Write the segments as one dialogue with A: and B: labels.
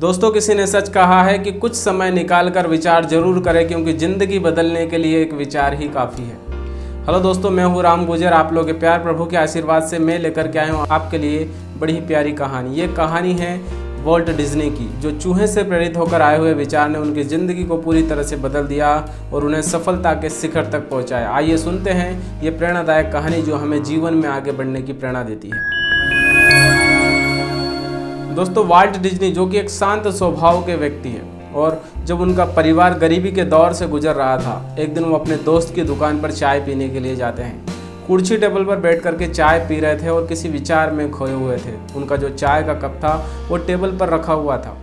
A: दोस्तों, किसी ने सच कहा है कि कुछ समय निकाल कर विचार जरूर करें, क्योंकि ज़िंदगी बदलने के लिए एक विचार ही काफ़ी है। हेलो दोस्तों, मैं हूँ राम गुजर। आप लोगों के प्यार प्रभु के आशीर्वाद से मैं लेकर के आया हूँ आपके लिए बड़ी ही प्यारी कहानी। ये कहानी है वॉल्ट डिज्नी की, जो चूहे से प्रेरित होकर आए हुए विचार ने उनकी ज़िंदगी को पूरी तरह से बदल दिया और उन्हें सफलता के शिखर तक पहुँचाया। आइए सुनते हैं ये प्रेरणादायक कहानी जो हमें जीवन में आगे बढ़ने की प्रेरणा देती है। दोस्तों, वॉल्ट डिज्नी जो कि एक शांत स्वभाव के व्यक्ति हैं, और जब उनका परिवार गरीबी के दौर से गुजर रहा था, एक दिन वो अपने दोस्त की दुकान पर चाय पीने के लिए जाते हैं। कुर्सी टेबल पर बैठ करके चाय पी रहे थे और किसी विचार में खोए हुए थे। उनका जो चाय का कप था वो टेबल पर रखा हुआ था।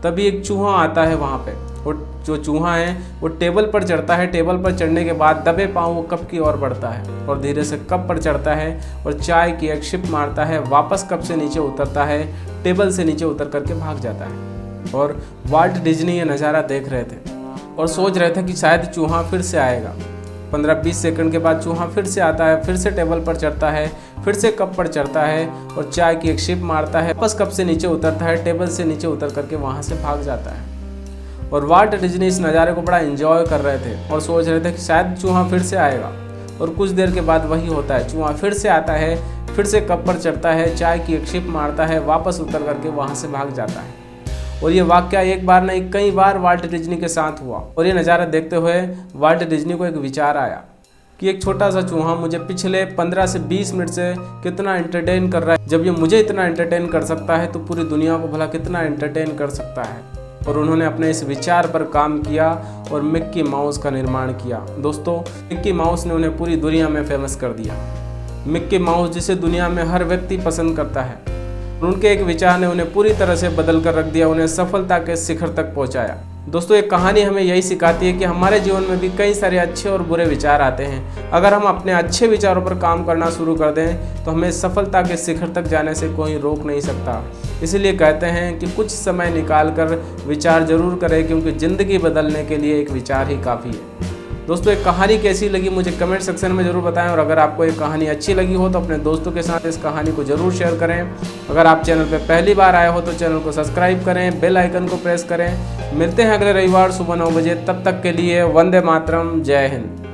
A: तभी एक चूहा आता है वहाँ पे, और जो चूहा है वो टेबल पर चढ़ता है। टेबल पर चढ़ने के बाद दबे पाँव वो कप की ओर बढ़ता है और धीरे से कप पर चढ़ता है और चाय की एक शिप मारता है। वापस कप से नीचे उतरता है, टेबल से नीचे उतर करके भाग जाता है। और वॉल्ट डिज्नी ये नज़ारा देख रहे थे और सोच रहे थे कि शायद चूहा फिर से आएगा। 15-20 सेकंड के बाद चूहा फिर से आता है, फिर से टेबल पर चढ़ता है, फिर से कप पर चढ़ता है और चाय की एक शिप मारता है। वापस कप से नीचे उतरता है, टेबल से नीचे उतर करके वहाँ से भाग जाता है। और वॉल्ट डिज्नी इस नज़ारे को बड़ा एंजॉय कर रहे थे और सोच रहे थे कि शायद चूहा फिर से आएगा। और कुछ देर के बाद वही होता है, चूहा फिर से आता है, फिर से कप पर चढ़ता है, चाय की एक शिप मारता है, वापस उतर करके वहाँ से भाग जाता है। और ये वाकया एक बार नहीं कई बार वॉल्ट डिज्नी के साथ हुआ। और ये नज़ारा देखते हुए वॉल्ट डिज्नी को एक विचार आया कि एक छोटा सा चूहा मुझे पिछले 15 से 20 मिनट से कितना एंटरटेन कर रहा है। जब ये मुझे इतना एंटरटेन कर सकता है तो पूरी दुनिया को भला कितना एंटरटेन कर सकता है। और उन्होंने अपने इस विचार पर काम किया और मिक्की माउस का निर्माण किया। दोस्तों, मिक्की माउस ने उन्हें पूरी दुनिया में फेमस कर दिया। मिक्की माउस जिसे दुनिया में हर व्यक्ति पसंद करता है, उनके एक विचार ने उन्हें पूरी तरह से बदल कर रख दिया, उन्हें सफलता के शिखर तक पहुंचाया। दोस्तों, एक कहानी हमें यही सिखाती है कि हमारे जीवन में भी कई सारे अच्छे और बुरे विचार आते हैं। अगर हम अपने अच्छे विचारों पर काम करना शुरू कर दें तो हमें सफलता के शिखर तक जाने से कोई रोक नहीं सकता। इसीलिए कहते हैं कि कुछ समय निकाल कर विचार जरूर करें, क्योंकि ज़िंदगी बदलने के लिए एक विचार ही काफ़ी है। दोस्तों, एक कहानी कैसी लगी मुझे कमेंट सेक्शन में ज़रूर बताएं, और अगर आपको एक कहानी अच्छी लगी हो तो अपने दोस्तों के साथ इस कहानी को ज़रूर शेयर करें। अगर आप चैनल पर पहली बार आए हो तो चैनल को सब्सक्राइब करें, बेल आइकन को प्रेस करें। मिलते हैं अगले रविवार सुबह 9 बजे। तब तक के लिए वंदे मातरम, जय हिंद।